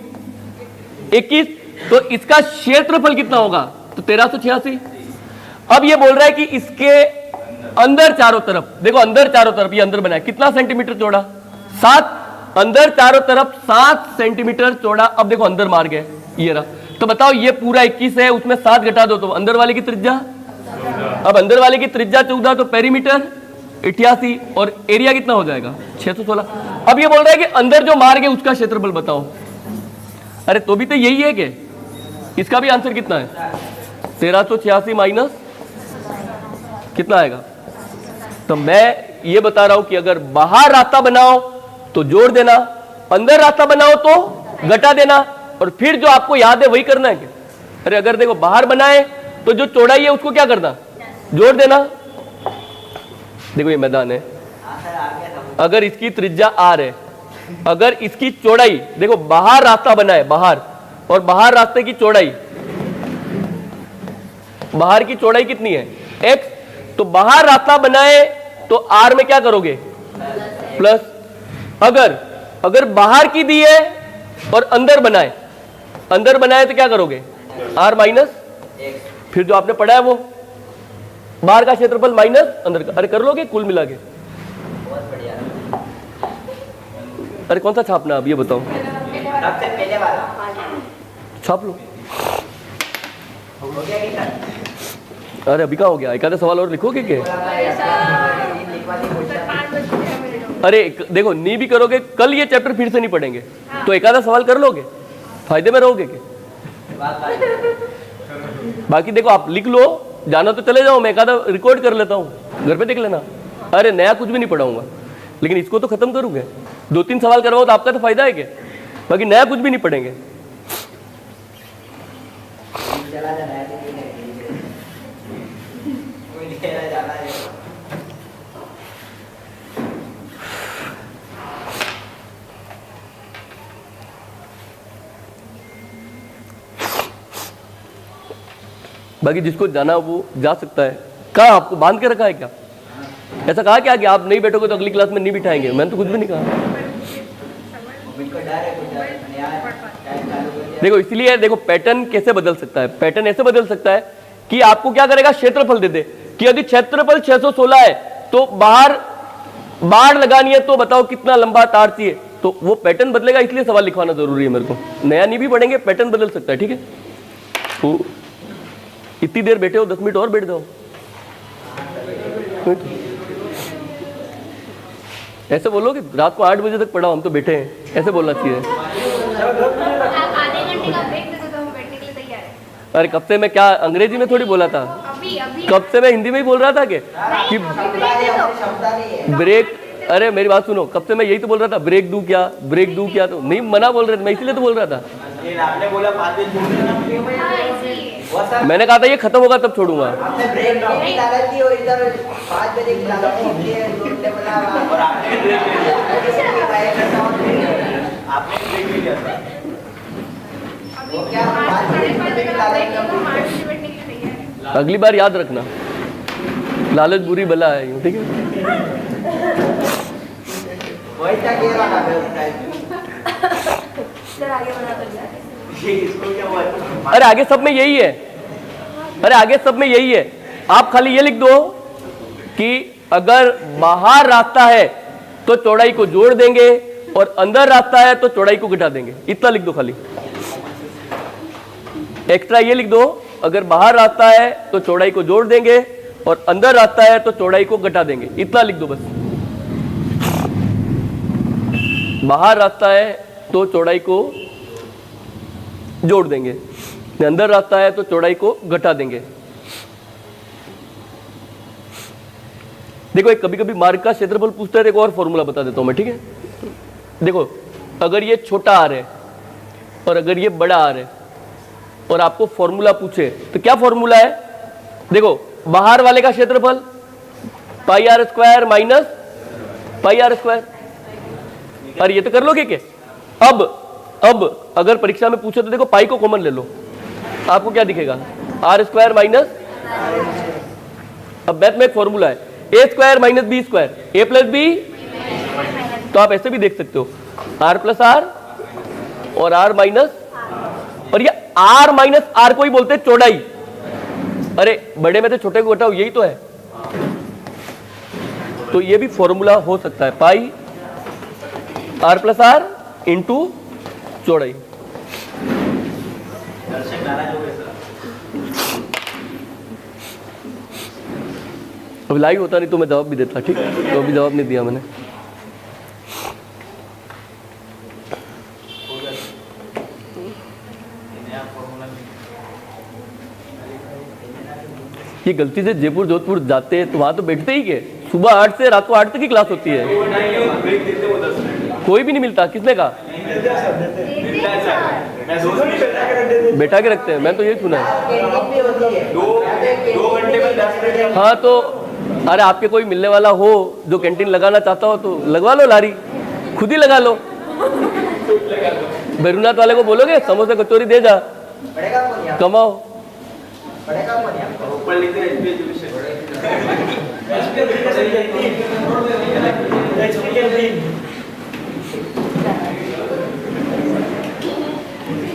S1: 21, तो इसका क्षेत्रफल कितना होगा, तो 1386। अब ये बोल रहा है कि इसके अंदर चारों तरफ, देखो अंदर चारों तरफ, ये अंदर बना है कितना सेंटीमीटर चौड़ा, 7, अंदर चारों तरफ 7 सेंटीमीटर चौड़ा। अब देखो अंदर मार्ग है ये रहा, तो बताओ ये पूरा 21 है, उसमें 7 घटा दो तो अंदर वाले की त्रिज्या, अब अंदर वाले की त्रिज्या 14, तो पेरीमीटर 88 और एरिया कितना हो जाएगा 616। अब ये बोल रहा है कि अंदर जो मार्ग है उसका क्षेत्रफल बताओ। अरे तो भी तो यही है कि इसका भी आंसर कितना है 1386 माइनस कितना आएगा। तो मैं ये बता रहा हूं कि अगर बाहर रास्ता बनाओ तो जोड़ देना, अंदर रास्ता बनाओ तो घटा देना, और फिर जो आपको याद है वही करना है क्या? अरे अगर देखो बाहर बनाए तो जो चौड़ाई है उसको क्या करना, जोड़ देना। देखो ये मैदान है, अगर इसकी त्रिज्या r है, अगर इसकी चौड़ाई देखो बाहर रास्ता बना है बाहर, और बाहर रास्ते की चौड़ाई, बाहर की चौड़ाई कितनी है x, तो बाहर रास्ता बनाए तो r में क्या करोगे प्लस, अगर बाहर की दी है और अंदर बनाए तो क्या करोगे r माइनस, फिर जो आपने पढ़ा है वो बाहर का क्षेत्रफल माइनस अंदर का। अरे कर लोगे कुल मिला के? अरे कौन सा छापना अब ये बताओ,
S3: सबसे पहले वाला
S1: छाप लो। अरे अभी का हो गया, एक आधा सवाल और लिखोगे क्या? अरे देखो नहीं भी करोगे कल ये चैप्टर फिर से नहीं पढ़ेंगे, तो एक आधा सवाल कर लोगे, फायदे में रहोगे क्या? बाकी देखो आप लिख लो, जाना तो चले जाओ, मैं एक आधा रिकॉर्ड कर लेता हूँ, घर पे देख लेना। अरे नया कुछ भी नहीं पढ़ाऊंगा, लेकिन इसको तो खत्म करूंगे। 2-3 सवाल करवाओ तो आपका तो फायदा है क्या? बाकी नया कुछ भी नहीं पढ़ेंगे। बाकी जिसको जाना वो जा सकता है। कहा आपको बांध के रखा है क्या? ऐसा कहा क्या कि आप नहीं बैठोगे तो अगली क्लास में नहीं बिठाएंगे? मैंने तो कुछ भी नहीं कहा। देखो इसलिए देखो पैटर्न कैसे बदल सकता है, पैटर्न ऐसे बदल सकता है कि आपको क्या करेगा, क्षेत्रफल दे दे कि यदि क्षेत्रफल 616 है तो बाढ़ लगानी है तो बताओ कितना लंबा तार चाहिए, तो वो पैटर्न बदलेगा। इसलिए सवाल लिखवाना जरूरी है मेरे को, नया नहीं भी पढ़ेंगे, पैटर्न बदल सकता है। ठीक है, तो इतनी देर बैठे हो, 10 मिनट और बैठ जाओ। ऐसे बोलो कि रात को 8 बजे तक पढ़ाओ, हम तो बैठे हैं, ऐसे बोलना चाहिए।
S4: आधे घंटे का ब्रेक दे दो तो हम बैठने के लिए तैयार हैं।
S1: अरे कब से मैं क्या अंग्रेजी में थोड़ी बोला था,
S4: अभी
S1: कब से मैं हिंदी में ही बोल रहा था कि ब्रेक। अरे मेरी बात सुनो, कब से मैं यही तो बोल रहा था, ब्रेक दूं क्या, ब्रेक दूं क्या, तो नहीं मना बोल रहे थे, मैं इसलिए तो बोल रहा था।
S2: आपने बोला 5 दिन छोड़ देना,
S4: हाँ, इसलिए।
S1: मैंने कहा था ये खत्म होगा तब छोड़ूंगा।
S3: आपने ब्रेक की डाला थी और इधर 5 बजे की डाला थी, इसलिए जोड़ने वाला
S2: और आपने ब्रेक ले लिया, आपने ब्रेक ले लिया था।
S4: अभी
S3: वो क्या
S4: 5
S3: 5
S4: बजे
S3: बजे की
S4: का
S3: डाला
S4: ब्रेक
S3: थी,
S4: दो तो हम 8 बजे बैठने के लिए तैयार हैं।
S1: अगली बार याद रखना, लालच बुरी बला है यूं, ठीक है।
S3: वही क्या कह रहा था
S4: चल आगे बना तो जाए।
S2: ये इसको क्या हुआ?
S1: अरे आगे सब में यही है, अरे आगे सब में यही है। आप खाली ये लिख दो कि अगर बाहर रास्ता है तो चौड़ाई को जोड़ देंगे और अंदर रास्ता है तो चौड़ाई को घटा देंगे, इतना लिख दो खाली। एक्स्ट्रा ये लिख दो, अगर बाहर रास्ता है तो चौड़ाई को जोड़ देंगे और अंदर रास्ता है तो चौड़ाई को घटा देंगे, इतना लिख दो बस। बाहर रास्ता है तो चौड़ाई को जोड़ देंगे, अंदर रास्ता है तो चौड़ाई को घटा देंगे। देखो एक कभी कभी मार्ग का क्षेत्रफल पूछता है, देखो और फॉर्मूला बता देता हूं मैं, ठीक है। देखो अगर ये छोटा आर है और अगर ये बड़ा आर है और आपको फॉर्मूला पूछे तो क्या फॉर्मूला है, देखो बाहर वाले का क्षेत्रफल pi R square minus pi R square. अरे ये तो कर लोगे क्या? अब अगर परीक्षा में पूछे तो देखो पाई को कॉमन ले लो, आपको क्या दिखेगा? आर स्क्वायर माइनस, अब मैथ में एक फॉर्मूला है ए स्क्वायर माइनस बी स्क्वायर, ए प्लस बी, तो आप ऐसे भी देख सकते हो आर प्लस आर और आर माइनस, और ये आर माइनस आर को ही बोलते हैं चौड़ाई। अरे बड़े में से छोटे को घटाओ, यही तो है। तो ये भी फॉर्मूला हो सकता है, पाई आर प्लस आर इंटू चौड़ाई। अब लाइव होता नहीं तो मैं जवाब भी देता, ठीक है? तो अभी जवाब नहीं दिया मैंने। ये गलती से जयपुर जोधपुर जाते हैं तो वहां तो बैठते ही के, सुबह 8 से रात को 8 तक की क्लास होती है, कोई भी नहीं मिलता। किसने कहा? बैठा के रखते हैं, मैं तो यही सुना है।
S3: कैंटीन भी होती है 2 घंटे में 10 मिनट।
S1: हाँ तो अरे आपके कोई मिलने वाला हो जो कैंटीन लगाना चाहता हो तो लगवा लो लारी, खुद ही लगा लो। भैरूनाथ वाले को बोलोगे समोसे कचौरी दे जा,
S3: पड़ेगा कौन यहाँ?
S1: कमाओ।
S3: पड़ेगा कौन यहाँ?
S2: ऊपर लिखते हैं एचपी एजुकेशन।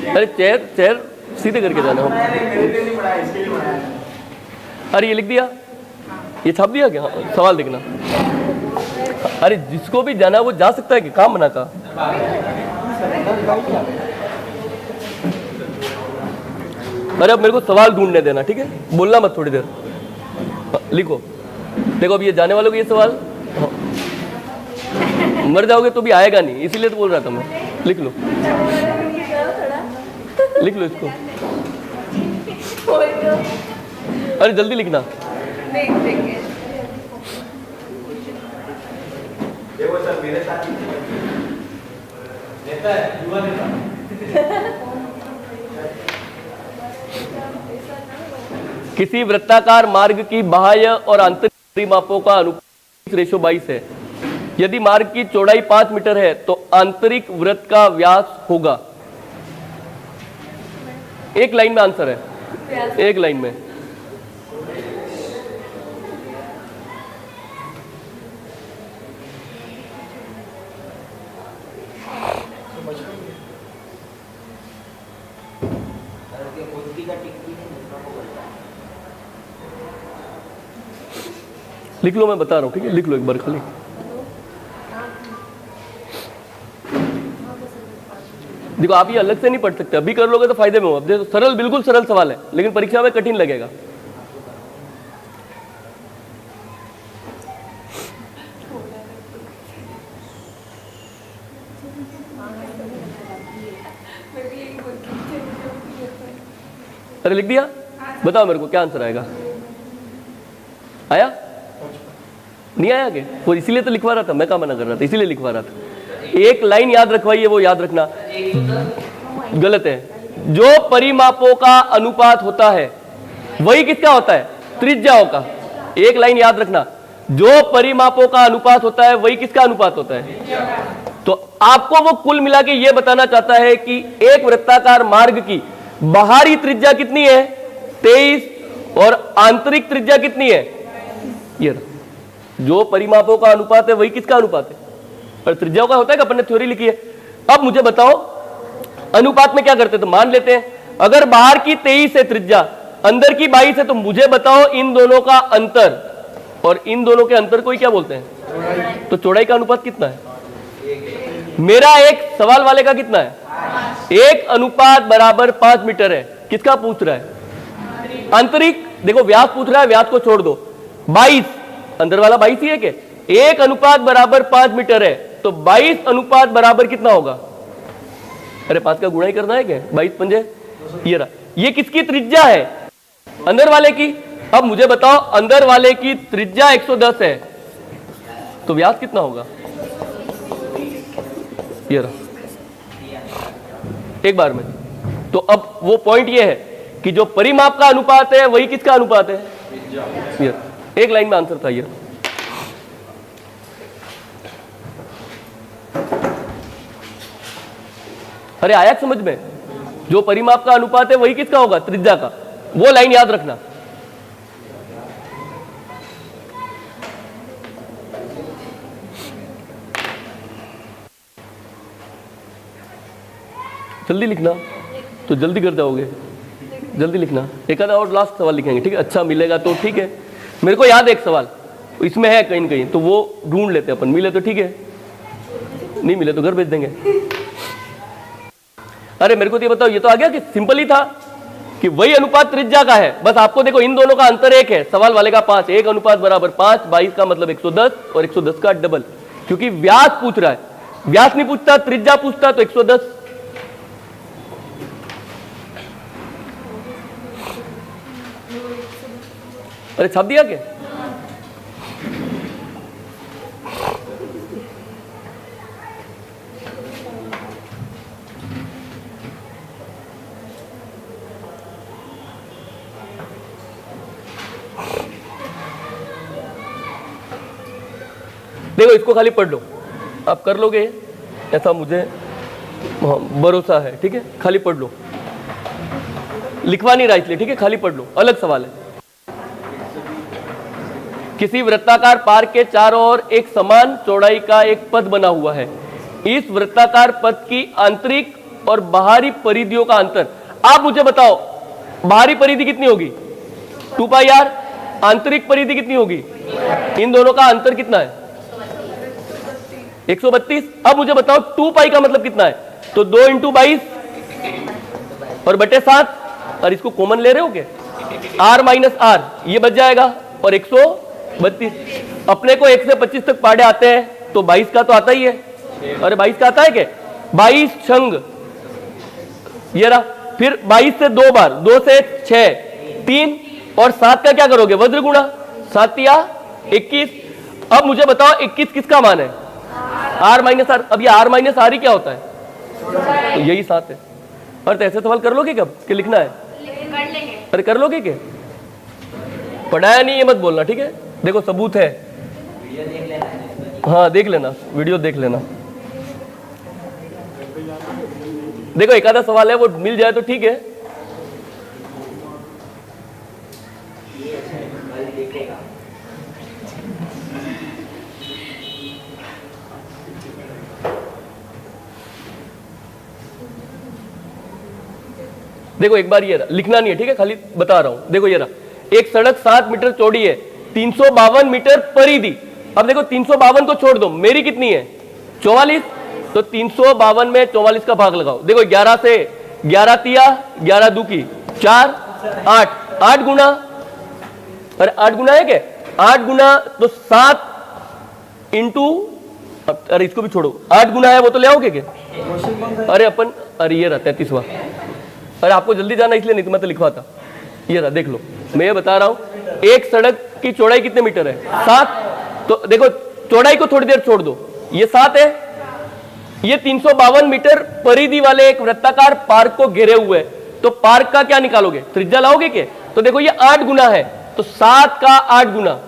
S1: अरे चेयर सीधे करके जाना हो। अरे ये लिख दिया, ये छाप दिया क्या? हाँ, सवाल देखना। अरे जिसको भी जाना है वो जा सकता है कि काम बना का। अरे अब मेरे को सवाल ढूंढने देना, ठीक है? बोलना मत थोड़ी देर। लिखो, देखो अब ये जाने वालों को ये सवाल, मर जाओगे तो भी आएगा नहीं, इसीलिए तो बोल रहा था मैं। लिख लो, लिख लो इसको। अरे जल्दी लिखना।
S2: देखो सर मेरे साथ नेता है, युवा नेता।
S1: किसी वृत्ताकार मार्ग की बाह्य और आंतरिक परिमापों का अनुपात 3:22 है। यदि मार्ग की चौड़ाई 5 मीटर है तो आंतरिक वृत्त का व्यास होगा। एक लाइन में आंसर है, एक लाइन में। लिख लो, मैं बता रहा हूं, ठीक है? लिख लो एक बार खाली। देखो आप ये अलग से नहीं पढ़ सकते, अभी कर लोगे तो फायदे में हो। अब देखो सरल, बिल्कुल सरल सवाल है, लेकिन परीक्षा में कठिन लगेगा। अरे लिख दिया? बताओ मेरे को क्या आंसर आएगा? आया? नहीं आया क्या? वो इसीलिए तो लिखवा रहा था, मैं क्या मना कर रहा था, इसीलिए लिखवा रहा था। एक लाइन याद रखवाइए, वो याद रखना। गलत है। जो परिमापों का अनुपात होता है वही किसका होता है? त्रिज्याओं का। एक लाइन याद रखना, जो परिमापों का अनुपात होता है वही किसका अनुपात होता है? तो आपको वो कुल मिला के ये बताना चाहता है कि एक वृत्ताकार मार्ग की बाहरी त्रिज्या कितनी है? 23, और आंतरिक त्रिज्या कितनी है? ये जो परिमापों का अनुपात है वही किसका अनुपात है? और त्रिज्याओं का होता है कि अपन ने थ्योरी लिखी है। अब मुझे बताओ अनुपात में क्या करते? तो मान लेते हैं अगर बाहर की 23 है त्रिज्या, अंदर की 22 है, तो मुझे बताओ इन दोनों का अंतर, और इन दोनों के अंतर को ही क्या बोलते हैं? तो चौड़ाई का अनुपात कितना है? मेरा एक सवाल वाले का कितना है? 1 अनुपात बराबर 5 मीटर है। किसका पूछ रहा है? आंतरिक। देखो व्यास पूछ रहा है, व्यास को छोड़ दो। 22, अंदर वाला 22 ही है क्या? 1 अनुपात बराबर 5 मीटर है, तो 22 अनुपात बराबर कितना होगा? अरे 5 का गुणा ही करना है क्या? 22 पंजे, ये रहा। ये किसकी त्रिज्या है? अंदर वाले की। अब मुझे बताओ अंदर वाले की त्रिज्या 110 है, तो व्यास कितना होगा? ये रहा, एक बार में। तो अब वो पॉइंट ये है कि जो परिमाप का अनुपात है वही किसका अनुपात है? ये एक लाइन में आंसर था ये। अरे आया समझ में? जो परिमाप का अनुपात है वही किसका होगा? त्रिज्या का। वो लाइन याद रखना। जल्दी लिखना, तो जल्दी कर जाओगे। जल्दी लिखना। एक आधा और लास्ट सवाल लिखेंगे, ठीक है? अच्छा मिलेगा तो ठीक है। मेरे को याद है एक सवाल इसमें है कहीं न कहीं, तो वो ढूंढ लेते अपन। मिले तो ठीक है, नहीं मिले तो घर भेज देंगे। अरे मेरे को तो ये बताओ, ये तो आ गया कि सिंपल ही था कि वही अनुपात त्रिज्या का है। बस आपको देखो इन दोनों का अंतर 1 है, सवाल वाले का 5। 1 अनुपात बराबर 5, 22 का मतलब 110 और 110 का डबल, क्योंकि व्यास पूछ रहा है। व्यास नहीं पूछता, त्रिज्या पूछता तो 110। अरे छाप दिया क्या? देखो इसको खाली पढ़ लो, आप कर लोगे ऐसा मुझे भरोसा है, ठीक है? खाली पढ़ लो, लिखवा नहीं रहा इसलिए, ठीक है? खाली पढ़ लो, अलग सवाल है। किसी वृत्ताकार पार्क के चारों ओर एक समान चौड़ाई का एक पथ बना हुआ है। इस वृत्ताकार पथ की आंतरिक और बाहरी परिधियों का अंतर, आप मुझे बताओ बाहरी परिधि कितनी होगी? 2 पाई आर। आंतरिक परिधि कितनी होगी? इन दोनों का अंतर कितना है? 132। अब मुझे बताओ 2 पाई का मतलब कितना है? तो 2 × 22 और बटे 7, और इसको कॉमन ले रहे हो क्या? r माइनस आर, ये बच जाएगा, और 132। अपने को 1 से 25 तक पाड़े आते हैं, तो 22 का तो आता ही है। अरे 22 का आता है क्या? 22 छंग, ये रहा। फिर 22 से 2 बार, 2 से 6, 3, और 7 का क्या करोगे? वज्र गुणा, 7 या 21। अब मुझे बताओ 21 किसका मान है? r minus R. अब ये r माइनस आर ही क्या होता है? तो यही 7 है। और तो ऐसे सवाल कर लोगे कब कि लिखना है?
S4: कर लेंगे।
S1: अरे कर लोगे क्या? पढ़ाया नहीं ये मत बोलना, ठीक है? देखो सबूत है। हाँ देख लेना, वीडियो देख लेना। देखो एक आधा सवाल है, वो मिल जाए तो ठीक है। देखो एक बार ये लिखना नहीं है, ठीक है? खाली बता रहा हूं। देखो ये रहा, एक सड़क 7 मीटर चौड़ी है, 352 मीटर परिधि। अब देखो 352 को छोड़ दो, मेरी कितनी है? 44। तो 352 में 44 का भाग लगाओ। देखो 11 से 11 तिया 11 दूकी 4, 8, 8 गुना। अरे 8 गुना है क्या? 8 गुना तो 7 इंटू, अरे इसको भी छोड़ो, 8 गुना है वो तो ले आओगे क्या? अरे अपन, अरे ये रहा 33वां। अरे आपको जल्दी जाना इसलिए, नहीं तो मैं तो लिखवाता। ये रहा, देख लो, मैं ये बता रहा हूं। एक सड़क की चौड़ाई कितने मीटर है? 7। तो देखो चौड़ाई को थोड़ी देर छोड़ दो, ये 7 है। ये 352 मीटर परिधि वाले एक वृत्ताकार पार्क को घेरे हुए, तो पार्क का क्या निकालोगे? त्रिज्या लाओगे क्या? तो देखो ये 8 गुना है, तो 7 का 8 गुना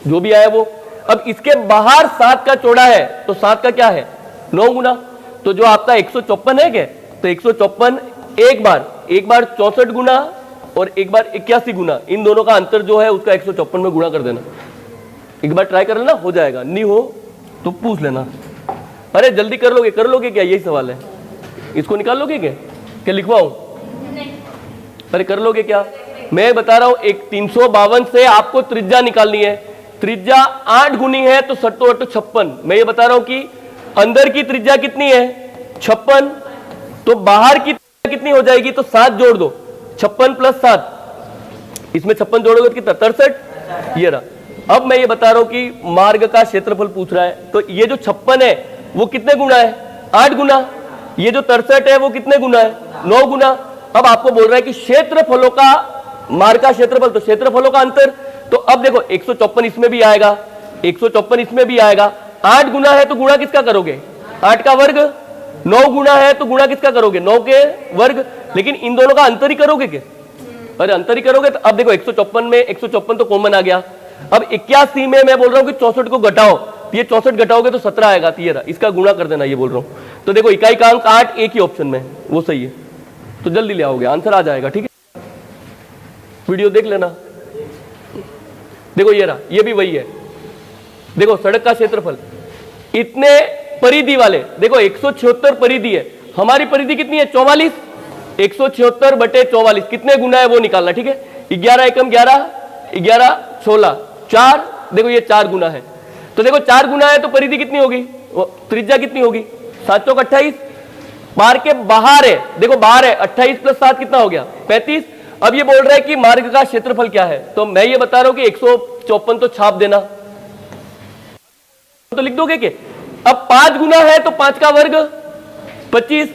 S1: जो भी आया वो। अब इसके बाहर 7 का चौड़ा है, तो 7 का क्या है? 9 गुना। तो जो आपका 154 है क्या? तो 154 एक बार 64 गुना और एक बार 81 गुना, इन दोनों का अंतर जो है उसका 154 में गुणा कर देना। एक बार ट्राई कर लेना, हो जाएगा। नहीं हो तो पूछ लेना। अरे जल्दी कर लोगे क्या? यही सवाल है। इसको निकाल लोगे क्या लिखवाऊं? अरे कर लोगे क्या? मैं बता रहा हूं, एक 352 से आपको त्रिज्या निकालनी है। त्रिज्या 8 गुनी है, तो 7 8 56। मैं ये बता रहा हूं कि अंदर की त्रिज्या कितनी है? 56। तो बाहर की कितनी हो जाएगी? तो 7 जोड़ दो, 56 + 7, इसमें 56 जोड़ोगे तो कितना? 63। ये रहा। अब मैं ये बता रहा हूं कि मार्ग का क्षेत्रफल पूछ रहा है, तो ये जो 56 है वो कितने गुना है? 8 गुना। ये जो 63 है वो कितने गुना है? 9 गुना। अब आपको बोल रहा है कि क्षेत्रफलों का, मार्ग का क्षेत्रफल, तो क्षेत्रफलों का अंतर। तो अब देखो 154 इसमें भी आएगा, 154 इसमें भी आएगा। 8 गुना है तो गुणा किसका करोगे? 8 का वर्ग। 9 गुना है तो गुणा किसका करोगे? 9 के वर्ग। लेकिन इन दोनों का अंतर ही करोगे क्या? अरे अंतर ही करोगे तो अब देखो 154 में 154 तो कॉमन आ गया। अब 81 में मैं बोल रहा हूं कि 64 को घटाओ, ये 64 घटाओगे तो 17 आएगा, तो ये रहा, इसका गुणा कर देना, ये बोल रहा हूं। तो देखो इकाई का अंक 8 एक ही ऑप्शन में, वो सही है, तो जल्दी ले आओगे, आंसर आ जाएगा। ठीक है, वीडियो देख लेना। देखो ये रहा, ये भी वही है। देखो सड़क का क्षेत्रफल इतने परिधि वाले, देखो 176 परिधि है, हमारी परिधि कितनी है 44, 176 बटे 44 कितने गुना है वो निकालना। ठीक है, 11 एकम 11, 11 16 4, देखो ये 4 गुना है, तो देखो 4 गुना है तो परिधि कितनी होगी, त्रिज्या कितनी होगी 7 चौक 28, मार्ग के बाहर है, देखो बाहर है, 28 + 7 कितना हो गया 35। अब ये बोल रहा है कि मार्ग का क्षेत्रफल क्या है, तो मैं ये बता रहा हूं कि 154 तो छाप देना, तो लिख दोगे कि अब 5 गुना है तो 5 का वर्ग 25,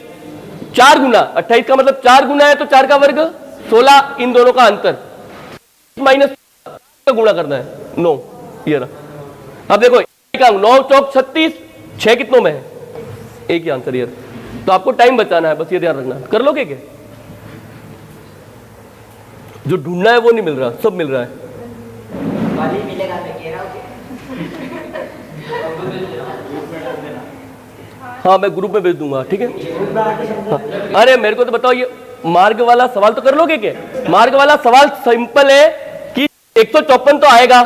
S1: 4 गुना 28 का मतलब 4 गुना है तो 4 का वर्ग 16, इन दोनों का अंतर माइनस का गुणा करना है 9, ये रहा। अब देखो 9 चौक 36, 6 कितनों में है, एक ही आंसर, ये तो आपको टाइम बचाना है, बस ये ध्यान रखना। कर लोगे क्या, जो ढूंढना है वो नहीं मिल रहा, सब मिल रहा है।
S3: वाली मिलेगा, मैं कह रहा हूँ कि
S1: हाँ मैं ग्रुप में भेज दूंगा। ठीक है, हाँ। अरे मेरे को तो बताओ, ये मार्ग वाला सवाल तो कर लोगे क्या? मार्ग वाला सवाल सिंपल है कि 154 तो आएगा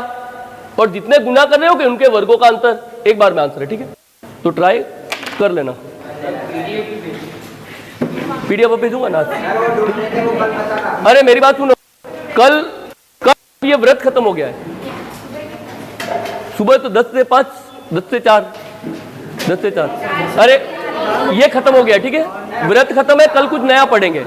S1: और जितने गुना कर रहे हो कि उनके वर्गों का अंतर एक बार में आंसर है। ठीक है, तो ट्राई कर लेना। पीडीएफ भेजूंगा ना। अरे मेरी बात सुनो, कल ये व्रत खत्म हो गया है, सुबह तो 10 से 5, 10 से 4, 10 से 4, अरे ये खत्म हो गया। ठीक है, व्रत खत्म है, कल कुछ नया पढ़ेंगे।